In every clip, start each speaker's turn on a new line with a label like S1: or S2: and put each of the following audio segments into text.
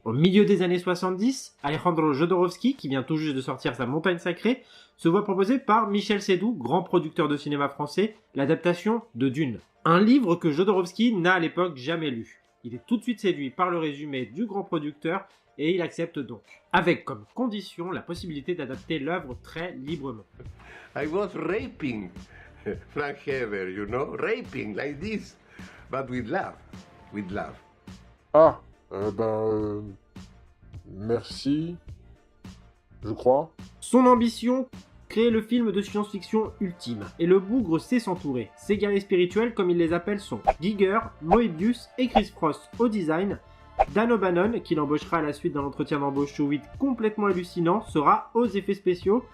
S1: Au milieu des années 70, Alejandro Jodorowsky, qui vient tout juste de sortir sa Montagne Sacrée, se voit proposer par Michel Seydoux, grand producteur de cinéma français, l'adaptation de Dune. Un livre que Jodorowsky n'a à l'époque jamais lu. Il est tout de suite séduit par le résumé du grand producteur et il accepte donc, avec comme condition la possibilité d'adapter l'œuvre très librement.
S2: I was raping Frank Heber, you know, raping like this, but with love, with love.
S3: Ah, merci, je crois.
S1: Son ambition, créer le film de science-fiction ultime. Et le bougre sait s'entourer. Ses guerriers spirituels, comme il les appelle, sont Giger, Moebius et Chris Frost au design. Dan O'Bannon, qui l'embauchera à la suite dans l'entretien d'embauche show 8 complètement hallucinant, sera aux effets spéciaux.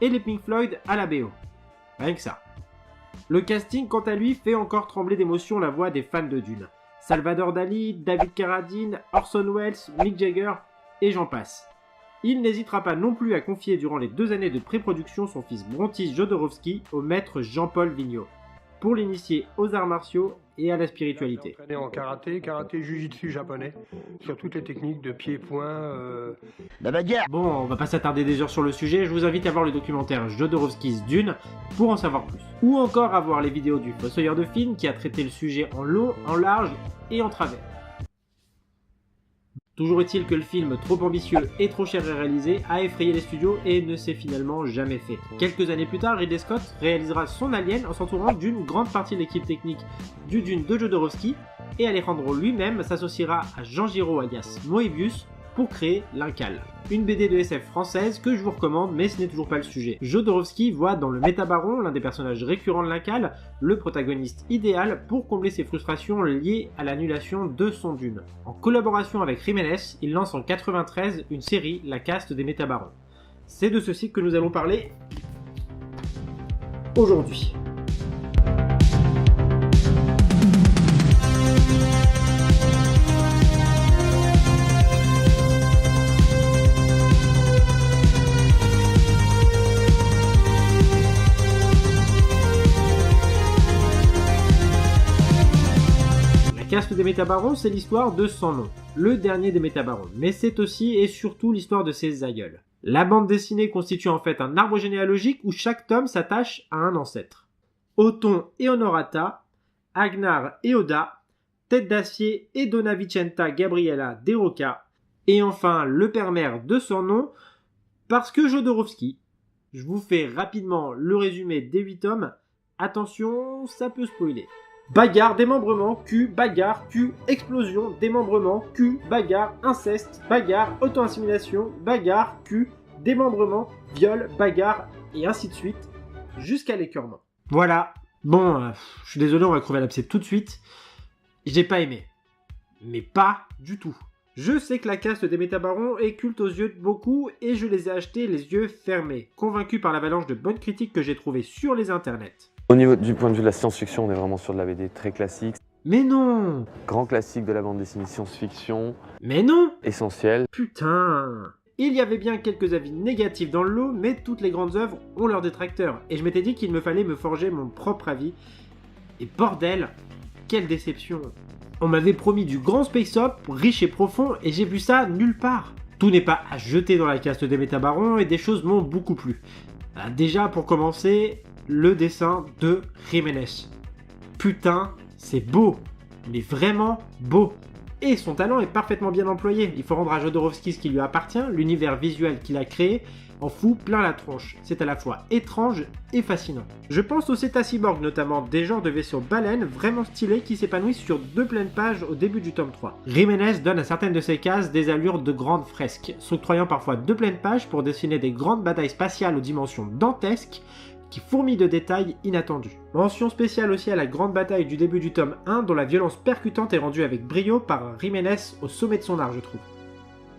S1: Et les Pink Floyd à la BO. Rien que ça. Le casting, quant à lui, fait encore trembler d'émotion la voix des fans de Dune. Salvador Dali, David Carradine, Orson Welles, Mick Jagger, et j'en passe. Il n'hésitera pas non plus à confier durant les 2 années de pré-production son fils Brontis Jodorowsky au maître Jean-Paul Vigneault, pour l'initier aux arts martiaux et à la spiritualité.
S4: Entraîné en karaté, jiu-jitsu japonais, sur toutes les techniques de pied-point.
S5: La bagarre.
S1: Bon, on va pas s'attarder des heures sur le sujet, je vous invite à voir le documentaire Jodorowsky's Dune pour en savoir plus. Ou encore à voir les vidéos du Fossoyeur de film qui a traité le sujet en long, en large et en travers. Toujours est-il que le film, trop ambitieux et trop cher à réaliser, a effrayé les studios et ne s'est finalement jamais fait. Quelques années plus tard, Ridley Scott réalisera son Alien en s'entourant d'une grande partie de l'équipe technique du Dune de Jodorowsky, et Alejandro lui-même s'associera à Jean Giraud alias Moebius pour créer l'Incal. Une BD de SF française que je vous recommande, mais ce n'est toujours pas le sujet. Jodorowsky voit dans le Métabaron, l'un des personnages récurrents de l'Incal, le protagoniste idéal pour combler ses frustrations liées à l'annulation de son Dune. En collaboration avec Jiménez, il lance en 1993 une série, La Caste des Métabarons. C'est de ceci que nous allons parler aujourd'hui. La Caste des Métabarons, c'est l'histoire de Sans Nom, le dernier des Métabarons, mais c'est aussi et surtout l'histoire de ses aïeuls. La bande dessinée constitue en fait un arbre généalogique où chaque tome s'attache à un ancêtre. Othon et Honorata, Agnar et Oda, Tête d'Acier et Donna Vicenta Gabriella De Rocca, et enfin le père-mère de Sans Nom, parce que Jodorowsky. Je vous fais rapidement le résumé des 8 tomes, attention, ça peut spoiler. Bagarre, démembrement, cul, bagarre, cul, explosion, démembrement, cul, bagarre, inceste, bagarre, auto-insémination, bagarre, cul, démembrement, viol, bagarre, et ainsi de suite, jusqu'à l'écœurement. Voilà. Bon, je suis désolé, on va crever l'abcès tout de suite. J'ai pas aimé. Mais pas du tout. Je sais que la caste des Métabarons est culte aux yeux de beaucoup, et je les ai achetés les yeux fermés, convaincu par l'avalanche de bonnes critiques que j'ai trouvées sur les internets.
S6: Au niveau du point de vue de la science-fiction, on est vraiment sur de la BD très classique.
S1: Mais non!
S6: Grand classique de la bande dessinée science-fiction.
S1: Mais non!
S6: Essentiel.
S1: Putain! Il y avait bien quelques avis négatifs dans le lot, mais toutes les grandes œuvres ont leurs détracteurs, et je m'étais dit qu'il me fallait me forger mon propre avis. Et bordel, quelle déception! On m'avait promis du grand space-op, riche et profond, et j'ai vu ça nulle part. Tout n'est pas à jeter dans la caste des Métabarons, et des choses m'ont beaucoup plu. Déjà, pour commencer, le dessin de Jiménez. Putain, c'est beau, mais vraiment beau. Et son talent est parfaitement bien employé. Il faut rendre à Jodorowsky ce qui lui appartient, l'univers visuel qu'il a créé en fout plein la tronche. C'est à la fois étrange et fascinant. Je pense aux Cétacyborg notamment, des genres de vaisseaux baleines vraiment stylés qui s'épanouissent sur 2 pleines pages au début du tome 3. Jiménez donne à certaines de ses cases des allures de grandes fresques, s'octroyant parfois 2 pleines pages pour dessiner des grandes batailles spatiales aux dimensions dantesques, qui fourmille de détails inattendus. Mention spéciale aussi à la grande bataille du début du tome 1, dont la violence percutante est rendue avec brio par Jiménez au sommet de son art, je trouve.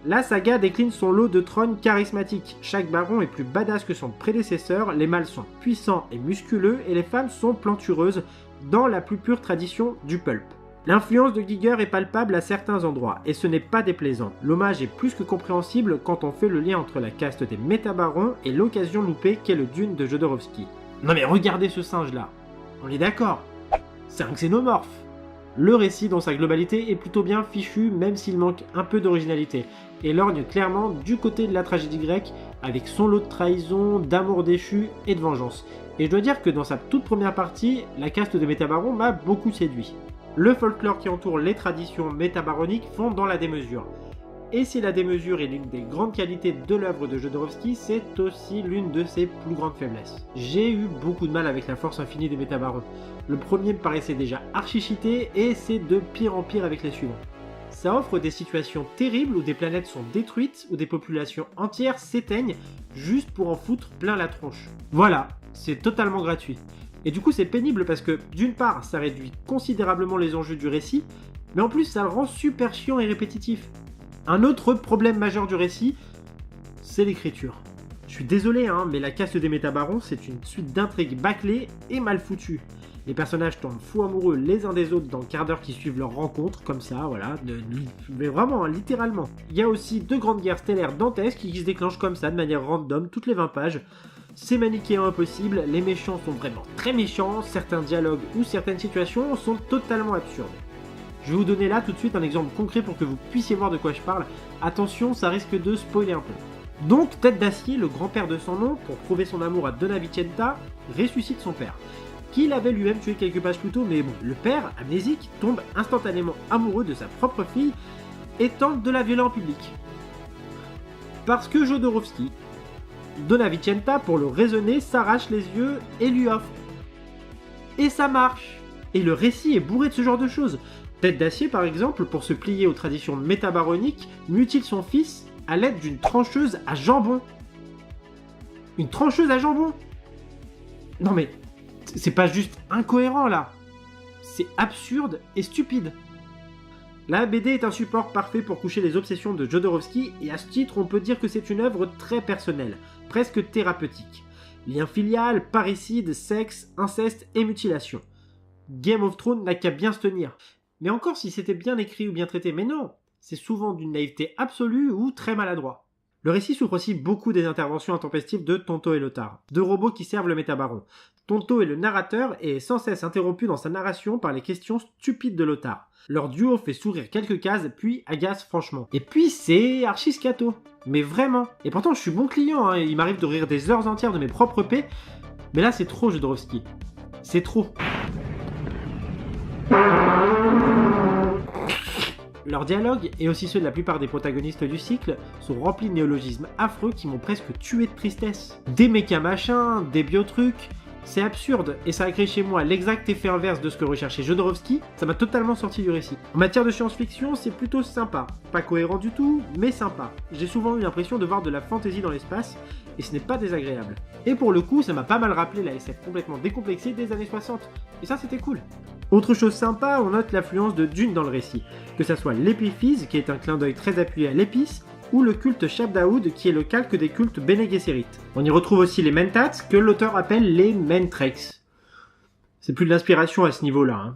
S1: La saga décline son lot de trônes charismatiques. Chaque baron est plus badass que son prédécesseur, les mâles sont puissants et musculeux, et les femmes sont plantureuses, dans la plus pure tradition du pulp. L'influence de Giger est palpable à certains endroits, et ce n'est pas déplaisant. L'hommage est plus que compréhensible quand on fait le lien entre la caste des Métabarons et l'occasion loupée qu'est le Dune de Jodorowsky. Non mais regardez ce singe là, on est d'accord, c'est un xénomorphe. Le récit dans sa globalité est plutôt bien fichu, même s'il manque un peu d'originalité, et lorgne clairement du côté de la tragédie grecque, avec son lot de trahison, d'amour déchu et de vengeance. Et je dois dire que dans sa toute première partie, la caste de Métabaron m'a beaucoup séduit. Le folklore qui entoure les traditions métabaroniques font dans la démesure. Et si la démesure est l'une des grandes qualités de l'œuvre de Jodorowsky, c'est aussi l'une de ses plus grandes faiblesses. J'ai eu beaucoup de mal avec la force infinie des Métabarons. Le premier me paraissait déjà archi cheaté et c'est de pire en pire avec les suivants. Ça offre des situations terribles où des planètes sont détruites, où des populations entières s'éteignent, juste pour en foutre plein la tronche. Voilà, c'est totalement gratuit. Et du coup c'est pénible parce que d'une part ça réduit considérablement les enjeux du récit, mais en plus ça le rend super chiant et répétitif. Un autre problème majeur du récit, c'est l'écriture. Je suis désolé, mais la caste des Métabarons, c'est une suite d'intrigues bâclées et mal foutues. Les personnages tombent fous amoureux les uns des autres dans le quart d'heure qui suivent leur rencontre, comme ça, voilà, mais vraiment, littéralement. Il y a aussi 2 grandes guerres stellaires dantesques qui se déclenchent comme ça, de manière random, toutes les 20 pages. C'est manichéen impossible, les méchants sont vraiment très méchants, certains dialogues ou certaines situations sont totalement absurdes. Je vais vous donner là tout de suite un exemple concret pour que vous puissiez voir de quoi je parle. Attention, ça risque de spoiler un peu. Donc, Tête d'Acier, le grand-père de son nom, pour prouver son amour à Donna Vicenta, ressuscite son père, qu'il avait lui-même tué quelques pages plus tôt, mais bon, le père, amnésique, tombe instantanément amoureux de sa propre fille et tente de la violer en public. Parce que Jodorowsky, Donna Vicenta, pour le raisonner, s'arrache les yeux et lui offre. Et ça marche. Et le récit est bourré de ce genre de choses. Tête d'Acier, par exemple, pour se plier aux traditions métabaroniques, mutile son fils à l'aide d'une trancheuse à jambon. Une trancheuse à jambon? Non mais, c'est pas juste incohérent là. C'est absurde et stupide. La BD est un support parfait pour coucher les obsessions de Jodorowsky et à ce titre on peut dire que c'est une œuvre très personnelle, presque thérapeutique. Lien filial, parricide, sexe, inceste et mutilation. Game of Thrones n'a qu'à bien se tenir. Mais encore si c'était bien écrit ou bien traité, mais non, c'est souvent d'une naïveté absolue ou très maladroit. Le récit souffre aussi beaucoup des interventions intempestives de Tonto et Lothar, 2 robots qui servent le Métabaron. Tonto est le narrateur et est sans cesse interrompu dans sa narration par les questions stupides de Lothar. Leur duo fait sourire quelques cases, puis agace franchement. Et puis c'est archi scato. Mais vraiment. Et pourtant je suis bon client, il m'arrive de rire des heures entières de mes propres pets, mais là c'est trop Jodorowsky. C'est trop. Leurs dialogues, et aussi ceux de la plupart des protagonistes du cycle, sont remplis de néologismes affreux qui m'ont presque tué de tristesse. Des méca machins, des biotrucs, c'est absurde, et ça a créé chez moi l'exact effet inverse de ce que recherchait Jodorowsky, ça m'a totalement sorti du récit. En matière de science-fiction, c'est plutôt sympa. Pas cohérent du tout, mais sympa. J'ai souvent eu l'impression de voir de la fantaisie dans l'espace, et ce n'est pas désagréable. Et pour le coup, ça m'a pas mal rappelé la SF complètement décomplexée des années 60, et ça c'était cool. Autre chose sympa, on note l'affluence de Dune dans le récit, que ça soit l'épiphyse, qui est un clin d'œil très appuyé à l'épice, ou le culte Shabdaoud, qui est le calque des cultes Bene Gesserit. On y retrouve aussi les Mentats, que l'auteur appelle les Mentrex. C'est plus de l'inspiration à ce niveau-là,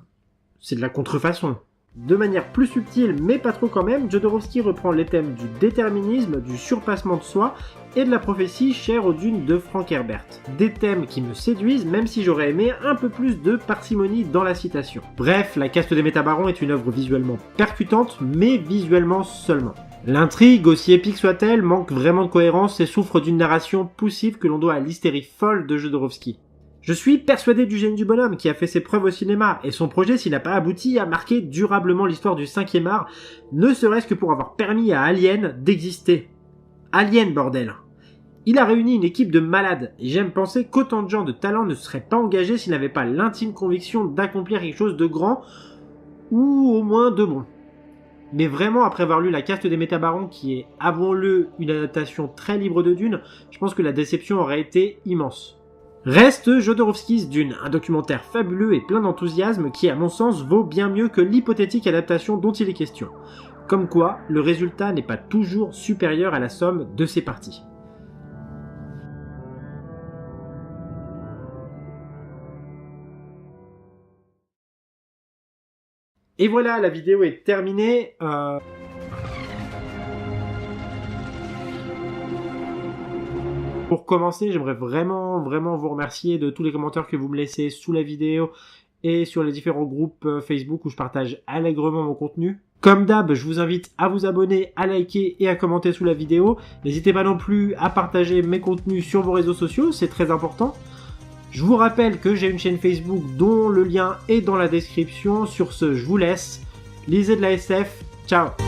S1: c'est de la contrefaçon. De manière plus subtile, mais pas trop quand même, Jodorowsky reprend les thèmes du déterminisme, du surpassement de soi et de la prophétie chère aux Dunes de Frank Herbert. Des thèmes qui me séduisent, même si j'aurais aimé un peu plus de parcimonie dans la citation. Bref, La Caste des Métabarons est une œuvre visuellement percutante, mais visuellement seulement. L'intrigue, aussi épique soit-elle, manque vraiment de cohérence et souffre d'une narration poussive que l'on doit à l'hystérie folle de Jodorowsky. Je suis persuadé du génie du bonhomme qui a fait ses preuves au cinéma, et son projet, s'il n'a pas abouti, a marqué durablement l'histoire du 5e art, ne serait-ce que pour avoir permis à Alien d'exister. Alien, bordel! Il a réuni une équipe de malades, et j'aime penser qu'autant de gens de talent ne seraient pas engagés s'ils n'avaient pas l'intime conviction d'accomplir quelque chose de grand, ou au moins de bon. Mais vraiment, après avoir lu La Caste des Métabarons, qui est, avouons-le, une adaptation très libre de Dune, je pense que la déception aurait été immense. Reste Jodorowsky's Dune, un documentaire fabuleux et plein d'enthousiasme qui, à mon sens, vaut bien mieux que l'hypothétique adaptation dont il est question. Comme quoi, le résultat n'est pas toujours supérieur à la somme de ses parties. Et voilà, la vidéo est terminée. Pour commencer, j'aimerais vraiment vous remercier de tous les commentaires que vous me laissez sous la vidéo et sur les différents groupes Facebook où je partage allègrement mon contenu. Comme d'hab, je vous invite à vous abonner, à liker et à commenter sous la vidéo. N'hésitez pas non plus à partager mes contenus sur vos réseaux sociaux, c'est très important. Je vous rappelle que j'ai une chaîne Facebook dont le lien est dans la description. Sur ce, je vous laisse. Lisez de la SF. Ciao.